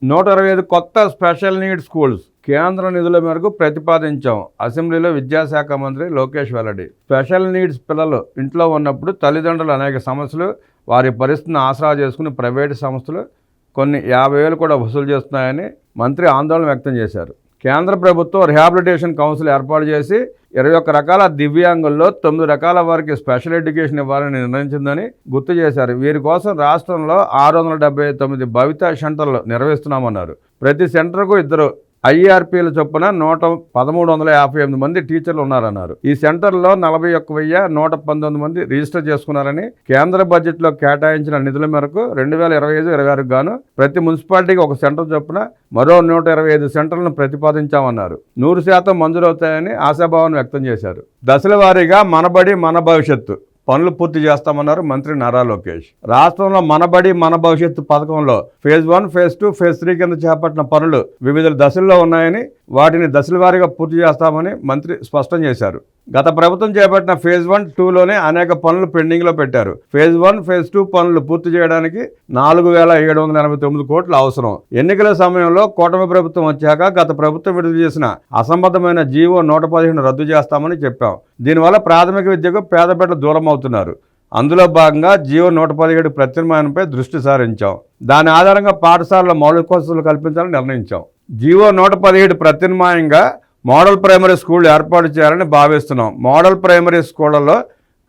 125 కొత్త special needs schools కేంద్ర నిధుల మేరకు ప్రతిపాదించాం. అసెంబ్లీలో విద్యాశాఖ మంత్రి లోకేష్ వెల్లడి. స్పెషల్ నీడ్స్ పిల్లలు ఇంట్లో ఉన్నప్పుడు తల్లిదండ్రులు అనేక సమస్యలు, వారి పరిస్థితిని ఆసరా చేసుకుని ప్రైవేటు సంస్థలు కొన్ని 50,000 కూడా వసూలు చేస్తున్నాయని మంత్రి ఆందోళన వ్యక్తం చేశారు. కేంద్ర ప్రభుత్వం రిహాబిలిటేషన్ కౌన్సిల్ ఏర్పాటు చేసి 21 రకాల దివ్యాంగుల్లో 9 రకాల వారికి స్పెషల్ ఎడ్యుకేషన్ ఇవ్వాలని నిర్ణయించిందని గుర్తు చేశారు. వీరి కోసం రాష్ట్రంలో 679 భవిత సెంటర్లు నిర్వహిస్తున్నామన్నారు. ప్రతి సెంటర్కు 2 IRPల చొప్పున 1,358 మంది టీచర్లు ఉన్నారన్నారు. ఈ సెంటర్లో 41,119 మంది రిజిస్టర్ చేసుకున్నారని, కేంద్ర బడ్జెట్లో కేటాయించిన నిధుల మేరకు 2025-26 గాను ప్రతి మున్సిపాలిటీకి 1 సెంటర్ చొప్పున మరో 125 సెంటర్లను ప్రతిపాదించామన్నారు. 100% మంజూరవుతాయని ఆశాభావం వ్యక్తం చేశారు. దశల వారీగా మనబడి మన భవిష్యత్తు పనులు పూర్తి చేస్తామన్నారు మంత్రి నారా లోకేష్. రాష్ట్రంలో మనబడి మన భవిష్యత్తు పథకంలో ఫేజ్ 1, ఫేజ్ 2, ఫేజ్ 3 కింద చేపట్టిన పనులు వివిధ దశల్లో ఉన్నాయని, వాటిని దశల వారీగా పూర్తి చేస్తామని మంత్రి స్పష్టం చేశారు. గత ప్రభుత్వం చేపట్టిన ఫేజ్ 1, 2లోనే అనేక పనులు పెండింగ్లో పెట్టారు. ఫేజ్ 1, ఫేజ్ 2 పనులు పూర్తి చేయడానికి 4,789 కోట్లు అవసరం. ఎన్నికల సమయంలో కూటమి ప్రభుత్వం వచ్చాక గత ప్రభుత్వం విడుదల చేసిన అసంబద్ధమైన జీవో 115 రద్దు చేస్తామని చెప్పాం. దీనివల్ల ప్రాథమిక విద్యకు పేద బిడ్డలు దూరం అవుతున్నారు. అందులో భాగంగా జీవో 117 ప్రత్యామ్నాయంపై దృష్టి సారించాం. దాని ఆధారంగా పాఠశాలలో మౌలిక వసతులు కల్పించాలని నిర్ణయించాం. జీవో 117 ప్రత్యామ్నాయంగా మోడల్ ప్రైమరీ స్కూల్ ఏర్పాటు చేయాలని భావిస్తున్నాం. మోడల్ ప్రైమరీ స్కూళ్లలో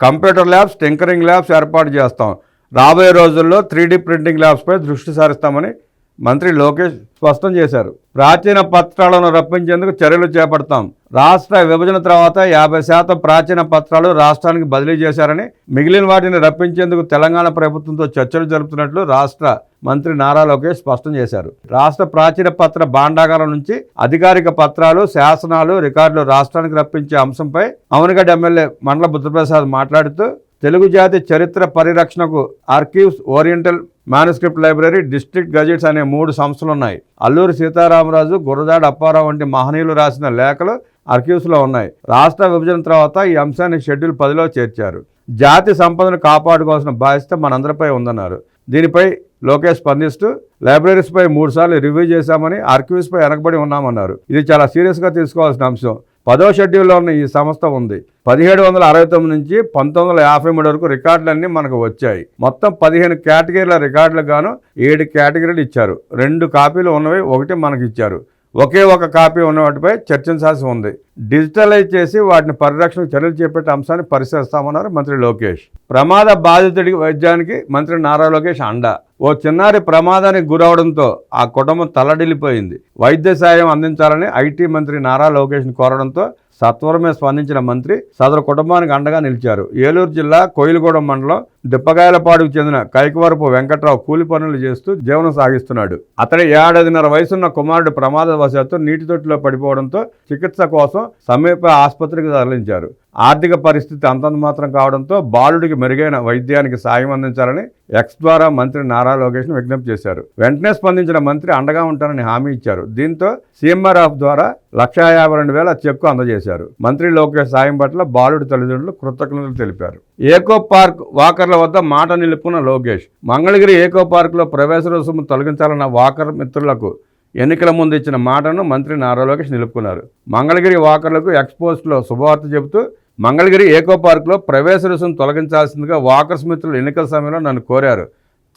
కంప్యూటర్ ల్యాబ్స్, టింకరింగ్ ల్యాబ్స్ ఏర్పాటు చేస్తాం. రాబోయే రోజుల్లో 3D ప్రింటింగ్ ల్యాబ్స్పై దృష్టి సారిస్తామని మంత్రి లోకేష్ స్పష్టం చేశారు. ప్రాచీన పత్రాలను రప్పించేందుకు చర్యలు చేపడతాం. రాష్ట్ర విభజన తర్వాత 50% ప్రాచీన పత్రాలు రాష్ట్రానికి బదిలీ చేశారని, మిగిలిన వాటిని రప్పించేందుకు తెలంగాణ ప్రభుత్వంతో చర్చలు జరుపుతున్నట్లు రాష్ట్ర మంత్రి నారా లోకేష్ స్పష్టం చేశారు. రాష్ట్ర ప్రాచీన పత్ర భాండాగారం నుంచి అధికారిక పత్రాలు, శాసనాలు, రికార్డులు రాష్ట్రానికి రప్పించే అంశంపై అవనిగడ్డ ఎమ్మెల్యే మండల బుద్ధప్రసాద్ మాట్లాడుతూ, తెలుగు జాతి చరిత్ర పరిరక్షణకు archives, oriental manuscript library, district gazettes అనే 3 సంస్థలున్నాయి. అల్లూరి సీతారామరాజు, గురజాడ అప్పారావు వంటి మహనీయులు రాసిన లేఖలు ఆర్కీవ్స్లో ఉన్నాయి. రాష్ట్ర విభజన తర్వాత ఈ అంశాన్ని షెడ్యూల్ 10లో చేర్చారు. జాతి సంపదను కాపాడుకోవాల్సిన బాధ్యత మనందరిపై ఉందన్నారు. దీనిపై లోకేష్ స్పందిస్తూ, లైబ్రరీస్పై 3 సార్లు రివ్యూ చేశామని, ఆర్కీవ్స్పై వెనకబడి ఉన్నామన్నారు. ఇది చాలా సీరియస్గా తీసుకోవాల్సిన అంశం. 10వ షెడ్యూల్లో ఉన్న ఈ సంస్థ ఉంది. 1769 నుంచి 1953 వరకు రికార్డులన్నీ మనకు వచ్చాయి. మొత్తం 15 కేటగిరీల రికార్డులకు గాను 7 కేటగిరీలు ఇచ్చారు. 2 కాపీలు ఉన్నవి 1 మనకి ఇచ్చారు. ఒకే ఒక కాపీ ఉన్న వాటిపై చర్చించాల్సి ఉంది. డిజిటలైజ్ చేసి వాటిని పరిరక్షణకు చర్యలు చేపట్టే అంశాన్ని పరిశీలిస్తామన్నారు మంత్రి లోకేష్. ప్రమాద బాధితుడికి వైద్యానికి మంత్రి నారా లోకేష్ అండ. ఓ చిన్నారి ప్రమాదానికి గురవడంతో ఆ కుటుంబం తల్లడిల్లిపోయింది. వైద్య సాయం అందించాలని ఐటీ మంత్రి నారా లోకేష్ని కోరడంతో సత్వరమే స్పందించిన మంత్రి సదరు కుటుంబానికి అండగా నిలిచారు. ఏలూరు జిల్లా కోయిలగూడెం మండలం దిప్పగాయలపాడుకు చెందిన కైకవరపు వెంకట్రావు కూలి పనులు చేస్తూ జీవనం సాగిస్తున్నాడు. అతడి 7.5 వయసున్న కుమారుడు ప్రమాదవశాత్తు నీటి తొట్టిలో పడిపోవడంతో చికిత్స కోసం సమీప ఆసుపత్రికి తరలించారు. ఆర్థిక పరిస్థితి అంతంత మాత్రం కావడంతో బాలుడికి మెరుగైన వైద్యానికి సాయం అందించాలని ఎక్స్ ద్వారా మంత్రి నారా లోకేష్ను విజ్ఞప్తి చేశారు. వెంటనే స్పందించిన మంత్రి అండగా ఉంటానని హామీ ఇచ్చారు. దీంతో CMRF ద్వారా 1,52,000 చెక్కు అందజేశారు. మంత్రి లోకేష్ సాయం పట్ల బాలుడి తల్లిదండ్రులు కృతజ్ఞతలు తెలిపారు. ఏకో పార్క్ వాకర్ల వద్ద మాట నిలుపుకున్న లోకేష్. మంగళగిరి ఏకో పార్కులో ప్రవేశ రుసుము తొలగించాలన్న వాకర్ మిత్రులకు ఎన్నికల ముందు ఇచ్చిన మాటను మంత్రి నారా లోకేష్ నిలుపుకున్నారు. మంగళగిరి వాకర్లకు ఎక్స్పోస్ట్లో శుభవార్త చెబుతూ, మంగళగిరి ఏకో పార్కులో ప్రవేశ రుసుము తొలగించాల్సిందిగా వాకర్స్ మిత్రులు ఎన్నికల సమయంలో నన్ను కోరారు.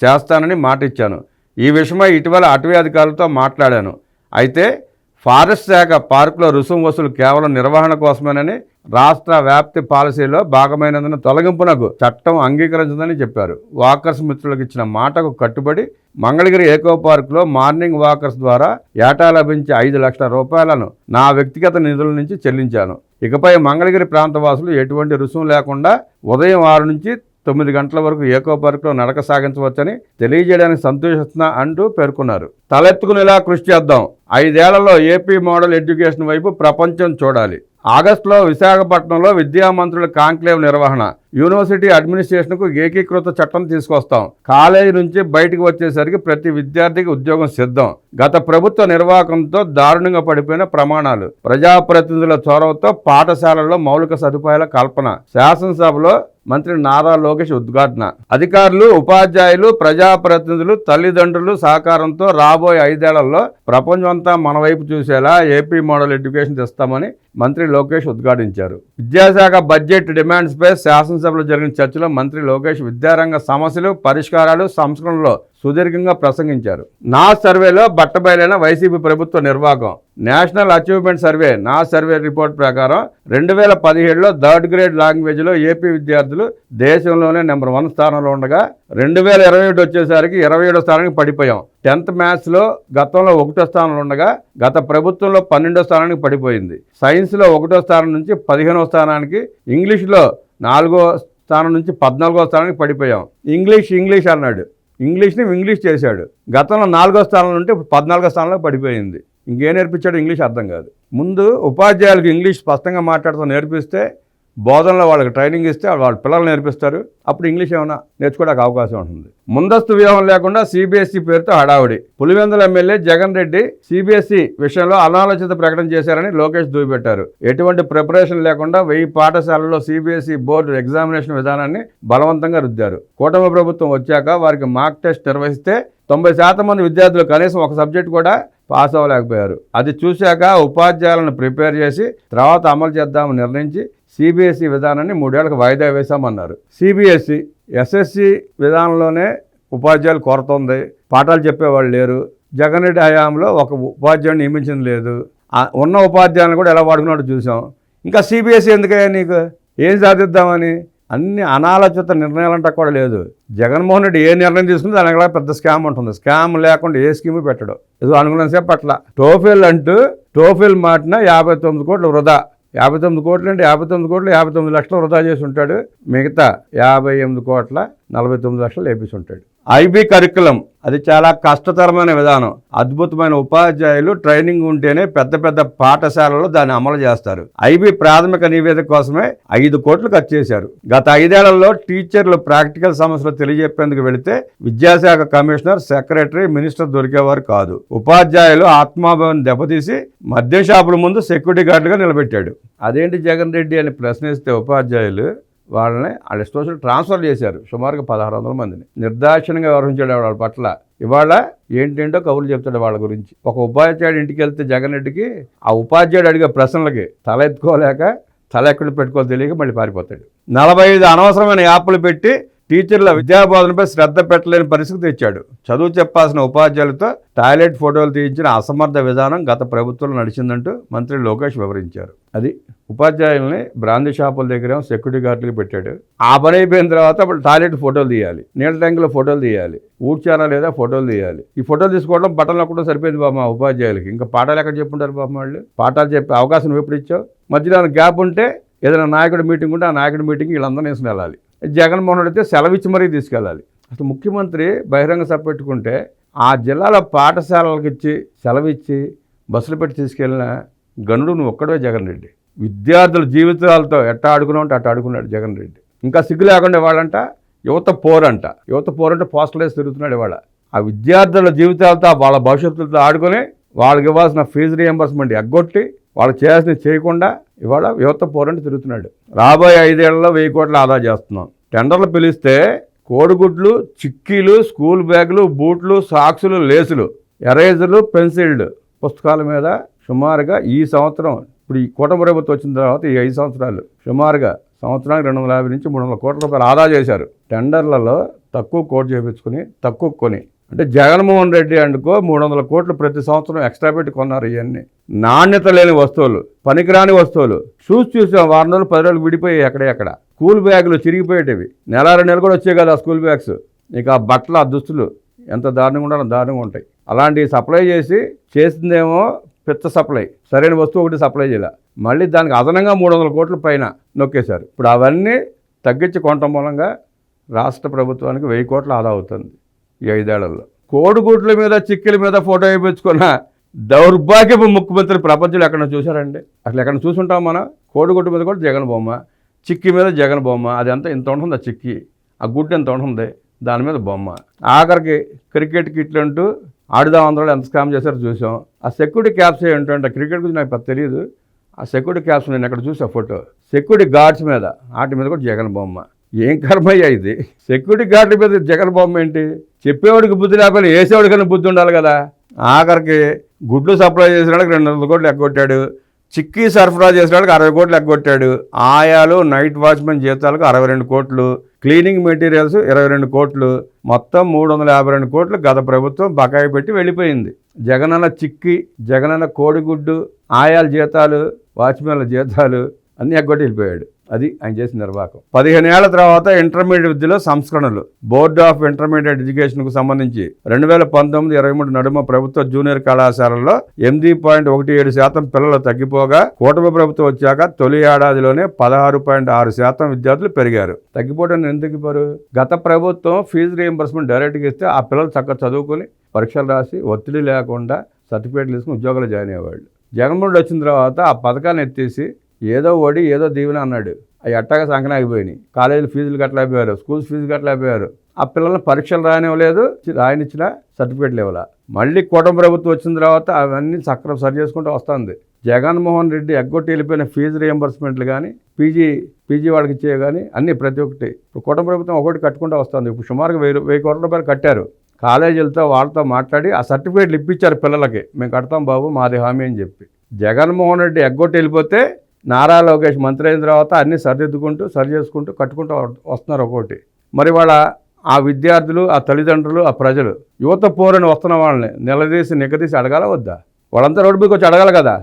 చేస్తానని మాట ఇచ్చాను. ఈ విషయమై ఇటీవల అటవీ అధికారులతో మాట్లాడాను. అయితే ఫారెస్ట్ శాఖ పార్కులో రుసుము వసూలు కేవలం నిర్వహణ కోసమేనని, రాష్ట్ర వ్యాప్తి పాలసీలో భాగమైనందున తొలగింపునకు చట్టం అంగీకరించదని చెప్పారు. వాకర్స్ మిత్రులకు ఇచ్చిన మాటకు కట్టుబడి మంగళగిరి ఏకో పార్కులో మార్నింగ్ వాకర్స్ ద్వారా ఏటా లభించే 5 లక్షల రూపాయలను నా వ్యక్తిగత నిధుల నుంచి చెల్లించాను. ఇకపై మంగళగిరి ప్రాంత వాసులు ఎటువంటి రుసుము లేకుండా ఉదయం 6 నుంచి 9 గంటల వరకు ఏకో పార్కులో నడక సాగించవచ్చని తెలియజేయడానికి సంతోషిస్తున్నా అంటూ పేర్కొన్నారు. తలెత్తుకునేలా కృషి చేద్దాం. 5 ఏళ్లలో ఏపీ మోడల్ ఎడ్యుకేషన్ వైపు ప్రపంచం చూడాలి. ఆగస్టులో విశాఖపట్నంలో విద్యామంత్రుల కాంక్లేవ్ నిర్వహణ. యూనివర్సిటీ అడ్మినిస్ట్రేషన్కు ఏకీకృత చట్టం తీసుకొస్తాం. కాలేజీ నుంచి బయటకు వచ్చేసరికి ప్రతి విద్యార్థికి ఉద్యోగం సిద్ధం. గత ప్రభుత్వ నిర్వాహకంతో దారుణంగా పడిపోయిన ప్రమాణాలు. ప్రజాప్రతినిధుల చొరవతో పాఠశాలల్లో మౌలిక సదుపాయాల కల్పన. శాసనసభలో మంత్రి నారా లోకేష్ ఉద్ఘాటన. అధికారులు, ఉపాధ్యాయులు, ప్రజాప్రతినిధులు, తల్లిదండ్రులు సహకారంతో రాబోయే 5 ఏళ్లలో ప్రపంచమంతా మన వైపు చూసేలా ఏపీ మోడల్ ఎడ్యుకేషన్ తెస్తామని మంత్రి లోకేష్ ఉద్ఘాటించారు. విద్యాశాఖ బడ్జెట్ డిమాండ్స్పై శాసనసభలో జరిగిన చర్చలో మంత్రి లోకేష్ విద్యారంగ సమస్యలు, పరిష్కారాలు, సంస్కరణలో సుదీర్ఘంగా ప్రసంగించారు. నా సర్వేలో బట్టబయలైన వైసీపీ ప్రభుత్వ నిర్వాహకం. నేషనల్ అచీవ్మెంట్ సర్వే నా సర్వే రిపోర్ట్ ప్రకారం 2017లో 3rd గ్రేడ్ లాంగ్వేజ్లో ఏపీ విద్యార్థులు దేశంలోనే నెంబర్ 1 స్థానంలో ఉండగా 2021 వచ్చేసరికి 27వ స్థానానికి పడిపోయాం. 10th మ్యాథ్స్లో గతంలో 1వ స్థానంలో ఉండగా గత ప్రభుత్వంలో 12వ స్థానానికి పడిపోయింది. సైన్స్లో 1వ స్థానం నుంచి 15వ స్థానానికి, ఇంగ్లీష్లో 4వ స్థానం నుంచి 14వ స్థానానికి పడిపోయాం. ఇంగ్లీష్ అన్నాడు, ఇంగ్లీష్ని ఇంగ్లీష్ చేశాడు. గతంలో 4వ స్థానం నుండి 14వ స్థానంలో పడిపోయింది. ఇంకేం నేర్పించాడు? ఇంగ్లీష్ అర్థం కాదు. ముందు ఉపాధ్యాయులకు ఇంగ్లీష్ స్పష్టంగా మాట్లాడుతూ నేర్పిస్తే, బోధనలో వాళ్ళకి ట్రైనింగ్ ఇస్తే వాళ్ళ పిల్లలు నేర్పిస్తారు. అప్పుడు ఇంగ్లీష్ ఏమైనా నేర్చుకోవడానికి అవకాశం ఉంటుంది. ముందస్తు వ్యూహం లేకుండా సిబిఎస్ఈ పేరుతో హడావుడి. పులివెందుల ఎమ్మెల్యే జగన్ రెడ్డి సిబిఎస్ఈ విషయంలో అనాలోచిత ప్రకటన చేశారని లోకేష్ దుయ్యబట్టారు. ఎటువంటి ప్రిపరేషన్ లేకుండా 1000 పాఠశాలల్లో సిబిఎస్ఈ బోర్డు ఎగ్జామినేషన్ విధానాన్ని బలవంతంగా రుద్దారు. కూటమి ప్రభుత్వం వచ్చాక వారికి మాక్ టెస్ట్ నిర్వహిస్తే 90% మంది విద్యార్థులు కనీసం ఒక సబ్జెక్ట్ కూడా పాస్ అవ్వలేకపోయారు. అది చూశాక ఉపాధ్యాయులను ప్రిపేర్ చేసి తర్వాత అమలు చేద్దామని నిర్ణయించి సిబిఎస్ఈ విధానాన్ని 3 ఏళ్లకు వాయిదా వేశామన్నారు. సిబిఎస్ఈ ఎస్ఎస్సి విధానంలోనే ఉపాధ్యాయులు కొరత ఉంది. పాఠాలు చెప్పేవాళ్ళు లేరు. జగన్ రెడ్డి హయాంలో ఒక ఉపాధ్యాయుని నియమించింది లేదు. ఉన్న ఉపాధ్యాయులను కూడా ఎలా వాడుకున్నాడో చూసాం. ఇంకా సిబిఎస్ఈ ఎందుకయ్యా నీకు? ఏం సాధిద్దామని? అన్ని అనాలోచిత నిర్ణయాలంటా కూడా లేదు. జగన్మోహన్ రెడ్డి ఏ నిర్ణయం తీసుకుంటే దానికి పెద్ద స్కామ్ ఉంటుంది. స్కామ్ లేకుండా ఏ స్కీము పెట్టడు. ఏదో అనుకున్నంతసేపు పట్ల టోఫెల్ మాటిన 59 కోట్లు వృధా. 59 కోట్లు అంటే 59 కోట్లు 59 లక్షలు వృధా చేసి ఉంటాడు. మిగతా 58 కోట్ల 49 లక్షలు వేపించి ఉంటాడు. ఐబీ కరికులం అది చాలా కష్టతరమైన విధానం. అద్భుతమైన ఉపాధ్యాయులు ట్రైనింగ్ ఉంటేనే పెద్ద పెద్ద పాఠశాలలో దాన్ని అమలు చేస్తారు. ఐబీ ప్రాథమిక నివేదిక కోసమే 5 కోట్లు ఖర్చు చేశారు. గత 5 ఏళ్లలో టీచర్లు ప్రాక్టికల్ సమస్యలు తెలియజెప్పేందుకు వెళితే విద్యాశాఖ కమిషనర్, సెక్రటరీ, మినిస్టర్ దొరికేవారు కాదు. ఉపాధ్యాయులు ఆత్మాభిమానం దెబ్బతీసి మద్యం షాపుల ముందు సెక్యూరిటీ గార్డుగా నిలబెట్టాడు. అదేంటి జగన్ రెడ్డి అని ప్రశ్నిస్తే ఉపాధ్యాయులు వాళ్ళని వాళ్ళ స్టేషన్ ట్రాన్స్ఫర్ చేశారు. సుమారుగా 1600 మందిని నిర్దాక్షిణ్యంగా వ్యవహరించాడు వాళ్ళ పట్ల. ఇవాళ ఏంటేంటో కబుర్లు చెప్తాడు వాళ్ళ గురించి. ఒక ఉపాధ్యాయుడు ఇంటికి వెళ్తే జగన్ రెడ్డికి ఆ ఉపాధ్యాయుడు అడిగే ప్రశ్నలకి తల ఎత్తుకోలేక, తల ఎక్కడ పెట్టుకోవాలి తెలియక మళ్ళీ పారిపోతాడు. 45 అనవసరమైన యాప్లు పెట్టి టీచర్ల విద్యాబోధనపై శ్రద్ధ పెట్టలేని పరిస్థితి తెచ్చాడు. చదువు చెప్పాల్సిన ఉపాధ్యాయులతో టాయిలెట్ ఫోటోలు తీయించిన అసమర్థ విధానం గత ప్రభుత్వంలో నడిచిందంటూ మంత్రి లోకేష్ వివరించారు. అది ఉపాధ్యాయుల్ని బ్రాందీ షాపుల దగ్గర సెక్యూరిటీ గార్డులకు పెట్టాడు. ఆ పని అయిపోయిన తర్వాత అప్పుడు టాయిలెట్ ఫోటోలు తీయాలి, నీళ్ళ ట్యాంకులో ఫోటోలు తీయాలి, ఊడ్చారా లేదా ఫోటోలు తీయాలి. ఈ ఫోటోలు తీసుకోవడం, బట్టలు నొక్కడం సరిపోయింది బాబు మా ఉపాధ్యాయులకి. ఇంకా పాఠాలు ఎక్కడ చెప్పుంటారు బాబు వాళ్ళు? పాఠాలు చెప్పే అవకాశం నువ్వు ఎప్పుడు ఇచ్చావు? మధ్యలో గ్యాప్ ఉంటే ఏదైనా నాయకుడి మీటింగ్ ఉంటే ఆ నాయకుడి మీటింగ్ వీళ్ళందరూ వేసుకుని వెళ్ళాలి. జగన్మోహన్ రెడ్డి అయితే సెలవిచ్చి మరీ తీసుకెళ్ళాలి. అసలు ముఖ్యమంత్రి బహిరంగ సభ పెట్టుకుంటే ఆ జిల్లాలో పాఠశాలలకు ఇచ్చి సెలవిచ్చి బస్సులు పెట్టి తీసుకెళ్ళిన గనుడు నువ్వు ఒక్కడే జగన్ రెడ్డి. విద్యార్థుల జీవితాలతో ఎట్టా ఆడుకున్నావు అట్ట ఆడుకున్నాడు జగన్ రెడ్డి. ఇంకా సిగ్గు లేకుండా వాళ్ళంట యువత పోరంటే పోస్టల్ వేసి తిరుగుతున్నాడు ఇవాళ. ఆ విద్యార్థుల జీవితాలతో వాళ్ళ భవిష్యత్తులతో ఆడుకొని వాళ్ళకి ఇవ్వాల్సిన ఫీజు రియంబర్స్మెంట్ ఎగ్గొట్టి వాళ్ళకి చేయాల్సినవి చేయకుండా ఇవాళ యువత పోరంటే తిరుగుతున్నాడు. రాబోయే 5 ఏళ్లలో 1000 కోట్లు ఆదా చేస్తున్నాం. టెండర్లు పిలిస్తే కోడిగుడ్లు, చిక్కీలు, స్కూల్ బ్యాగులు, బూట్లు, సాక్సులు, లేసులు, ఎరేజర్లు, పెన్సిల్డ్ పుస్తకాల మీద సుమారుగా ఈ సంవత్సరం, ఇప్పుడు ఈ కూటమి ప్రభుత్వం వచ్చిన తర్వాత ఈ 5 సంవత్సరాలు సుమారుగా సంవత్సరానికి 250 నుంచి 300 కోట్ల రూపాయలు ఆదా చేశారు. టెండర్లలో తక్కువ కోట్ చేయించుకుని తక్కువ కొని. అంటే జగన్మోహన్ రెడ్డి అండుకో 300 కోట్లు ప్రతి సంవత్సరం ఎక్స్ట్రా పెట్టి కొన్నారు. ఇవన్నీ నాణ్యత లేని వస్తువులు, పనికిరాని వస్తువులు. చూసాం, వారం రోజులు 10 రోజులు విడిపోయాయి ఎక్కడెక్కడ. స్కూల్ బ్యాగులు చిరిగిపోయేటివి, 1-2 నెలలు కూడా వచ్చాయి కదా ఆ స్కూల్ బ్యాగ్స్. ఇక ఆ బట్టలు, ఆ దుస్తులు ఎంత దారుణంగా ఉండాలో దారుణంగా ఉంటాయి. అలాంటివి సప్లై చేసిందేమో పెద్ద సప్లై, సరైన వస్తువు ఒకటి సప్లై చేయాలి. మళ్ళీ దానికి అదనంగా 300 కోట్ల పైన నొక్కేశారు. ఇప్పుడు అవన్నీ తగ్గించి కొనటం మూలంగా రాష్ట్ర ప్రభుత్వానికి 1000 కోట్ల ఆదా అవుతుంది ఈ 5 ఏళ్లలో. కోడిగుడ్ల మీద, చిక్కిల మీద ఫోటో వేయించుకున్న దౌర్భాగ్యపు ముఖ్యమంత్రి ప్రపంచంలో ఎక్కడ చూశారండి? అసలు ఎక్కడ చూసుంటాం మనం? కోడిగుడ్డు మీద కూడా జగన్ బొమ్మ, చిక్కి మీద జగన్ బొమ్మ. అది ఎంత ఇంత ఉంటుంది ఆ చిక్కి, ఆ గుడ్డు ఎంత ఉంటుంది, దాని మీద బొమ్మ. ఆఖరికి క్రికెట్ కిట్లు అంటూ ఆడుదాం అందరూ ఎంత స్కామ్ చేశారో చూసాం. ఆ సెక్యూరిటీ క్యాప్స్ ఏంటంటే క్రికెట్ గురించి నాకు పెద్ద తెలియదు. ఆ సెక్యూరిటీ క్యాప్స్ నేను ఎక్కడ చూసా ఫోటో, సెక్యూరిటీ గార్డ్స్ మీద వాటి మీద కూడా జగన్ బొమ్మ. ఏం కర్మయ్యా ఇది? సెక్యూరిటీ గార్డుల మీద జగన్ బొమ్మ ఏంటి? చెప్పేవాడికి బుద్ధి లేకపోతే వేసేవాడికైనా బుద్ధి ఉండాలి కదా. ఆఖరికి గుడ్లు సప్లై చేసిన వాళ్ళకి 200 కోట్లు ఎగ్గొట్టాడు, చిక్కీ సరఫరా చేసిన వాళ్ళకి 60 కోట్లు ఎగ్గొట్టాడు, ఆయాలు నైట్ వాచ్మెన్ జీతాలకు 62 కోట్లు, క్లీనింగ్ మెటీరియల్స్ 22 కోట్లు, మొత్తం 352 కోట్లు గత ప్రభుత్వం బకాయి పెట్టి వెళ్ళిపోయింది. జగనన్న చిక్కి, జగనన్న కోడిగుడ్డు, ఆయాల జీతాలు, వాచ్మెన్ల జీతాలు అన్నీ ఎగ్గొట్టి వెళ్ళిపోయాడు. అది ఆయన చేసిన నిర్వాహకం. 15 ఏళ్ల తర్వాత ఇంటర్మీడియట్ విద్యలో సంస్కరణలు. బోర్డ్ ఆఫ్ ఇంటర్మీడియట్ ఎడ్యుకేషన్కు సంబంధించి 2019-23 నడుమ ప్రభుత్వ జూనియర్ కళాశాలల్లో 8.17% పిల్లలు తగ్గిపోగా, కూటమి ప్రభుత్వం వచ్చాక తొలి ఏడాదిలోనే 16.6% విద్యార్థులు పెరిగారు. తగ్గిపోవడం ఎందుకు తగ్గిపోరు? గత ప్రభుత్వం ఫీజు రీయింబర్స్మెంట్ డైరెక్ట్గా ఇస్తే ఆ పిల్లలు చక్కగా చదువుకొని పరీక్షలు రాసి ఒత్తిడి లేకుండా సర్టిఫికేట్లు తీసుకుని ఉద్యోగాలు జాయిన్ అయ్యేవాళ్ళు. జగన్మోహన్ రెడ్డి వచ్చిన తర్వాత ఆ పథకాన్ని ఎత్తేసి ఏదో ఒడి ఏదో దీవెన అన్నాడు. అవి అట్టాగా సంకనాగిపోయినాయి. కాలేజీలు ఫీజులు కట్టలేకపోయారు, స్కూల్స్ ఫీజు కట్టలేకపోయారు. ఆ పిల్లల్ని పరీక్షలు రానివ్వలేదు, రాయనిచ్చిన సర్టిఫికేట్లు ఇవ్వాల. మళ్ళీ కూటమి ప్రభుత్వం వచ్చిన తర్వాత అవన్నీ సక్రమం సరి చేసుకుంటూ వస్తుంది. జగన్మోహన్ రెడ్డి ఎగ్గొట్టి వెళ్ళిపోయిన ఫీజు రియంబర్స్మెంట్లు కానీ, పీజీ వాళ్ళకి ఇచ్చేవి కానీ అన్నీ ప్రతి ఒక్కటి ఇప్పుడు కూటమి ప్రభుత్వం ఒకటి కట్టుకుంటూ వస్తుంది. ఇప్పుడు సుమారుగా 1000 కోట్ల రూపాయలు కట్టారు. కాలేజీలతో వాళ్ళతో మాట్లాడి ఆ సర్టిఫికేట్లు ఇప్పించారు పిల్లలకి. మేము కడతాం బాబు, మాది హామీ అని చెప్పి. జగన్మోహన్ రెడ్డి ఎగ్గొట్టి వెళ్ళిపోతే నారా లోకేష్ మంత్రి అయిన తర్వాత అన్నీ సరిదిద్దుకుంటూ సరి చేసుకుంటూ కట్టుకుంటూ వస్తున్నారు ఒక్కోటి. మరి వాళ్ళ ఆ విద్యార్థులు, ఆ తల్లిదండ్రులు, ఆ ప్రజలు యువత పోరని వస్తున్న వాళ్ళని నిగదీసి అడగాల వద్దా? వాళ్ళంతా రోడ్డు మీదకి వచ్చి అడగాలి కదా.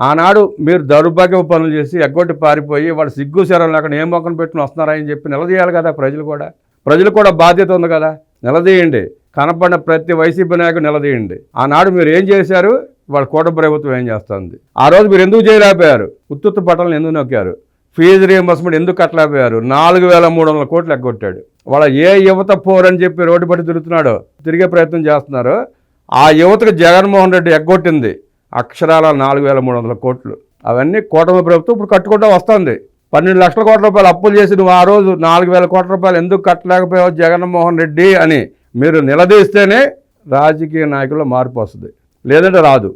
ఆనాడు మీరు దౌర్భాగ్య పనులు చేసి ఎగ్గొట్టి పారిపోయి వాళ్ళు సిగ్గు శరం లేకుండా ఏం మొక్కను పెట్టుకుని వస్తున్నారని చెప్పి నిలదీయాలి కదా. ప్రజలు కూడా బాధ్యత ఉంది కదా, నిలదీయండి. కనపడిన ప్రతి వైసీపీ నాయకుడు నిలదీయండి. ఆనాడు మీరు ఏం చేశారు, వాళ్ళ కూటమి ప్రభుత్వం ఏం చేస్తుంది? ఆ రోజు మీరు ఎందుకు చేయలేకపోయారు? ఉత్తుత్తు పట్టాలను ఎందుకు నొక్కారు? ఫీజు రీయింబర్స్మెంట్ ఎందుకు కట్టలేకపోయారు? 4300 కోట్లు ఎగ్గొట్టాడు. వాళ్ళ ఏ యువత పోరని చెప్పి రోడ్డు పట్టి తిరుగుతున్నాడో, తిరిగే ప్రయత్నం చేస్తున్నారు. ఆ యువతకు జగన్మోహన్ రెడ్డి ఎగ్గొట్టింది అక్షరాల 4300 కోట్లు. అవన్నీ కూటమి ప్రభుత్వం ఇప్పుడు కట్టుకుంటూ వస్తుంది. 12 లక్షల కోట్ల రూపాయలు అప్పులు చేసి నువ్వు ఆ రోజు 4000 కోట్ల రూపాయలు ఎందుకు కట్టలేకపోయావు జగన్మోహన్ రెడ్డి అని మీరు నిలదీస్తేనే రాజకీయ నాయకుల్లో మార్పు వస్తుంది, లేదంటే రాదు.